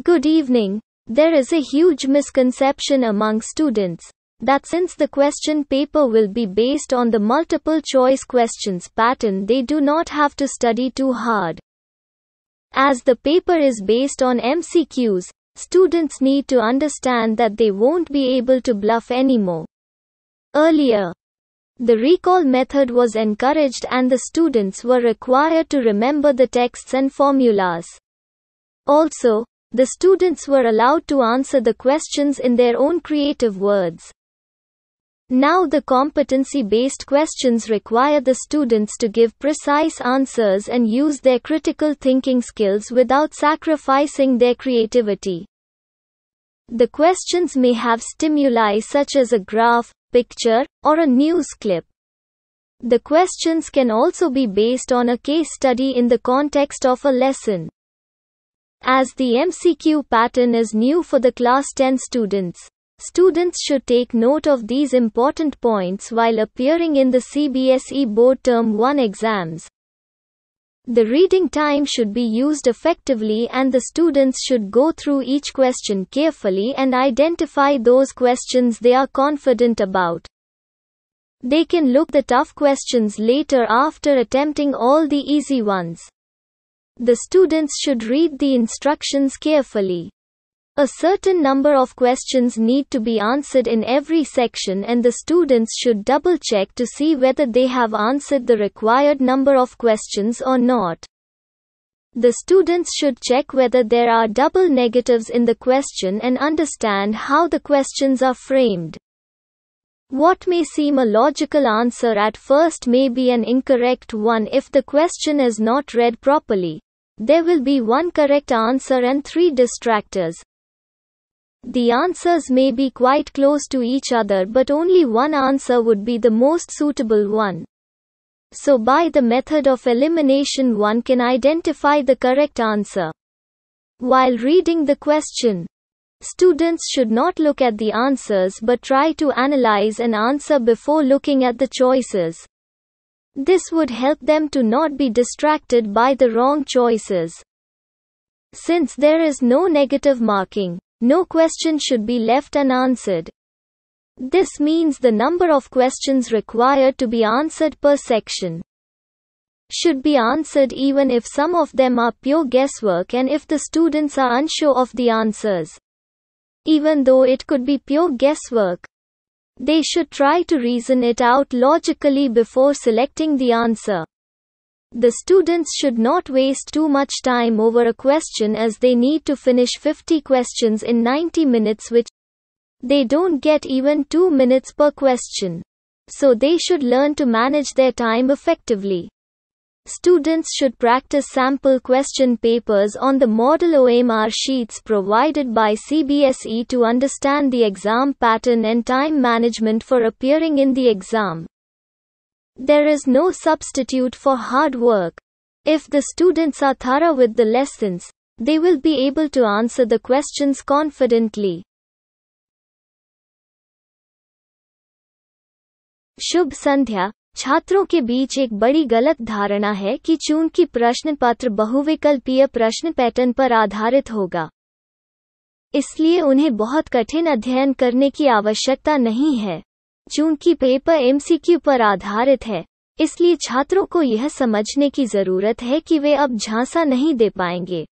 Good evening. There is a huge misconception among students that since the question paper will be based on the multiple choice questions pattern, they do not have to study too hard. As the paper is based on MCQs, students need to understand that they won't be able to bluff anymore. Earlier, the recall method was encouraged and the students were required to remember the texts and formulas. Also, the students were allowed to answer the questions in their own creative words. Now the competency-based questions require the students to give precise answers and use their critical thinking skills without sacrificing their creativity. The questions may have stimuli such as a graph, picture, or a news clip. The questions can also be based on a case study in the context of a lesson. As the MCQ pattern is new for the class 10 students, students should take note of these important points while appearing in the CBSE Board Term 1 exams. The reading time should be used effectively and the students should go through each question carefully and identify those questions they are confident about. They can look the tough questions later after attempting all the easy ones. The students should read the instructions carefully. A certain number of questions need to be answered in every section and the students should double check to see whether they have answered the required number of questions or not. The students should check whether there are double negatives in the question and understand how the questions are framed. What may seem a logical answer at first may be an incorrect one if the question is not read properly. There will be one correct answer and 3 distractors. The answers may be quite close to each other, but only one answer would be the most suitable one. So by the method of elimination one can identify the correct answer. While reading the question, students should not look at the answers but try to analyze an answer before looking at the choices. This would help them to not be distracted by the wrong choices. Since there is no negative marking, no question should be left unanswered. This means the number of questions required to be answered per section should be answered even if some of them are pure guesswork and if the students are unsure of the answers. Even though it could be pure guesswork, they should try to reason it out logically before selecting the answer. The students should not waste too much time over a question as they need to finish 50 questions in 90 minutes, which they don't get even 2 minutes per question. So they should learn to manage their time effectively. Students should practice sample question papers on the model OMR sheets provided by CBSE to understand the exam pattern and time management for appearing in the exam. There is no substitute for hard work. If the students are thorough with the lessons, they will be able to answer the questions confidently. शुभ संध्या। छात्रों के बीच एक बड़ी गलत धारणा है कि चूंकि प्रश्न पत्र बहुविकल्पीय प्रश्न पैटर्न पर आधारित होगा, इसलिए उन्हें बहुत कठिन अध्ययन करने की आवश्यकता नहीं है। चूंकि पेपर एमसीक्यू पर आधारित है, इसलिए छात्रों को यह समझने की जरूरत है कि वे अब झांसा नहीं दे पाएंगे।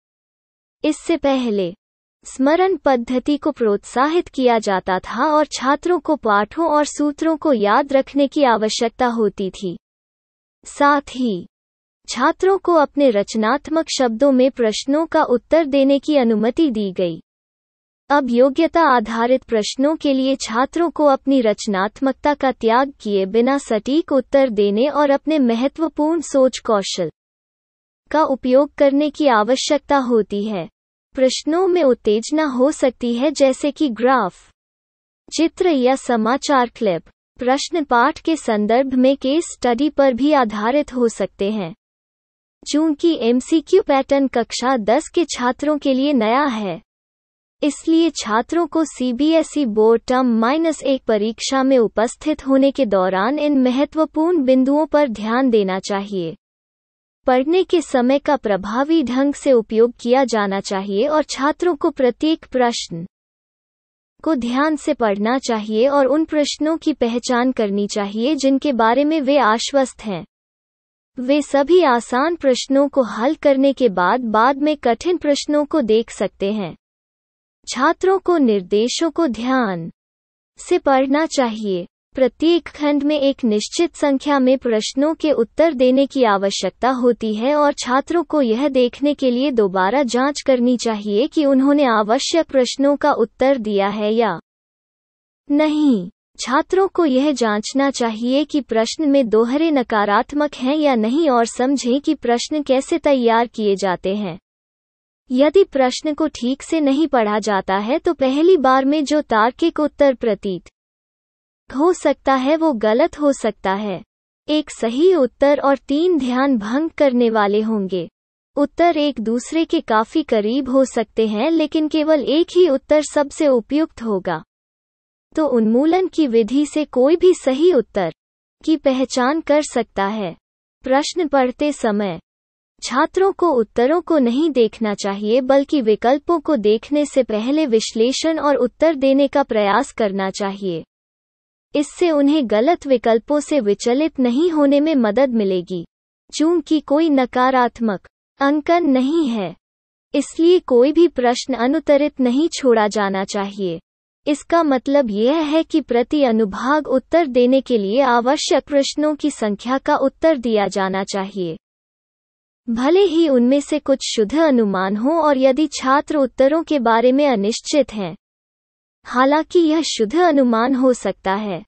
इससे पहले स्मरण पद्धति को प्रोत्साहित किया जाता था और छात्रों को पाठों और सूत्रों को याद रखने की आवश्यकता होती थी। साथ ही छात्रों को अपने रचनात्मक शब्दों में प्रश्नों का उत्तर देने की अनुमति दी गई। अब योग्यता आधारित प्रश्नों के लिए छात्रों को अपनी रचनात्मकता का त्याग किए बिना सटीक उत्तर देने और अपने महत्वपूर्ण सोच कौशल का उपयोग करने की आवश्यकता होती है। प्रश्नों में उत्तेजना हो सकती है जैसे कि ग्राफ, चित्र या समाचार क्लिप। प्रश्न पाठ के संदर्भ में केस स्टडी पर भी आधारित हो सकते हैं। चूंकि एमसीक्यू पैटर्न कक्षा 10 के छात्रों के लिए नया है, इसलिए छात्रों को सीबीएसई बोर्ड टर्म -1 परीक्षा में उपस्थित होने के दौरान इन महत्वपूर्ण बिंदुओं पर ध्यान देना चाहिए। पढ़ने के समय का प्रभावी ढंग से उपयोग किया जाना चाहिए और छात्रों को प्रत्येक प्रश्न को ध्यान से पढ़ना चाहिए और उन प्रश्नों की पहचान करनी चाहिए जिनके बारे में वे आश्वस्त हैं। वे सभी आसान प्रश्नों को हल करने के बाद में कठिन प्रश्नों को देख सकते हैं। छात्रों को निर्देशों को ध्यान से पढ़ना चाहिए। प्रत्येक खंड में एक निश्चित संख्या में प्रश्नों के उत्तर देने की आवश्यकता होती है और छात्रों को यह देखने के लिए दोबारा जांच करनी चाहिए कि उन्होंने आवश्यक प्रश्नों का उत्तर दिया है या नहीं। छात्रों को यह जांचना चाहिए कि प्रश्न में दोहरे नकारात्मक हैं या नहीं और समझें कि प्रश्न कैसे तैयार किए जाते हैं। यदि प्रश्न को ठीक से नहीं पढ़ा जाता है तो पहली बार में जो तार्किक उत्तर प्रतीत हो सकता है वो गलत हो सकता है। एक सही उत्तर और 3 ध्यान भंग करने वाले होंगे। उत्तर एक दूसरे के काफी करीब हो सकते हैं लेकिन केवल एक ही उत्तर सबसे उपयुक्त होगा। तो उन्मूलन की विधि से कोई भी सही उत्तर की पहचान कर सकता है। प्रश्न पढ़ते समय छात्रों को उत्तरों को नहीं देखना चाहिए बल्कि विकल्पों को देखने से पहले विश्लेषण और उत्तर देने का प्रयास करना चाहिए। इससे उन्हें गलत विकल्पों से विचलित नहीं होने में मदद मिलेगी। चूंकि कोई नकारात्मक अंकन नहीं है, इसलिए कोई भी प्रश्न अनुत्तरित नहीं छोड़ा जाना चाहिए। इसका मतलब यह है कि प्रति अनुभाग उत्तर देने के लिए आवश्यक प्रश्नों की संख्या का उत्तर दिया जाना चाहिए, भले ही उनमें से कुछ शुद्ध अनुमान हो और यदि छात्र उत्तरों के बारे में अनिश्चित हैं। हालांकि यह शुद्ध अनुमान हो सकता है।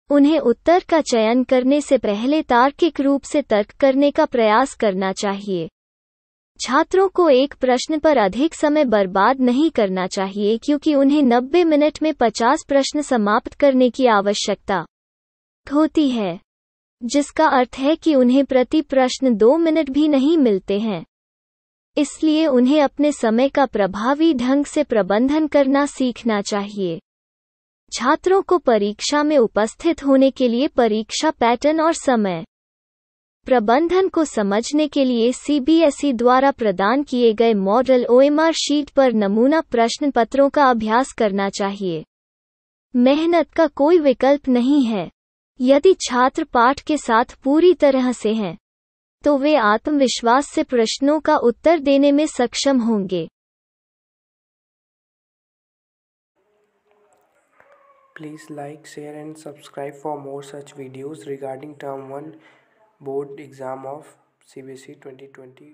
उन्हें उत्तर का चयन करने से पहले तार्किक रूप से तर्क करने का प्रयास करना चाहिए। छात्रों को एक प्रश्न पर अधिक समय बर्बाद नहीं करना चाहिए क्योंकि उन्हें 90 मिनट में 50 प्रश्न समाप्त करने की आवश्यकता होती है, जिसका अर्थ है कि उन्हें प्रति प्रश्न 2 मिनट भी नहीं मिलते हैं। इसलिए उन्हें अपने समय का प्रभावी ढंग से प्रबंधन करना सीखना चाहिए। छात्रों को परीक्षा में उपस्थित होने के लिए परीक्षा पैटर्न और समय प्रबंधन को समझने के लिए सीबीएसई द्वारा प्रदान किए गए मॉडल ओएमआर शीट पर नमूना प्रश्न पत्रों का अभ्यास करना चाहिए। मेहनत का कोई विकल्प नहीं है। यदि छात्र पाठ के साथ पूरी तरह से हैं, तो वे आत्मविश्वास से प्रश्नों का उत्तर देने में सक्षम होंगे। Please like, share and subscribe for more such videos regarding Term 1 board exam of CBSE 2020.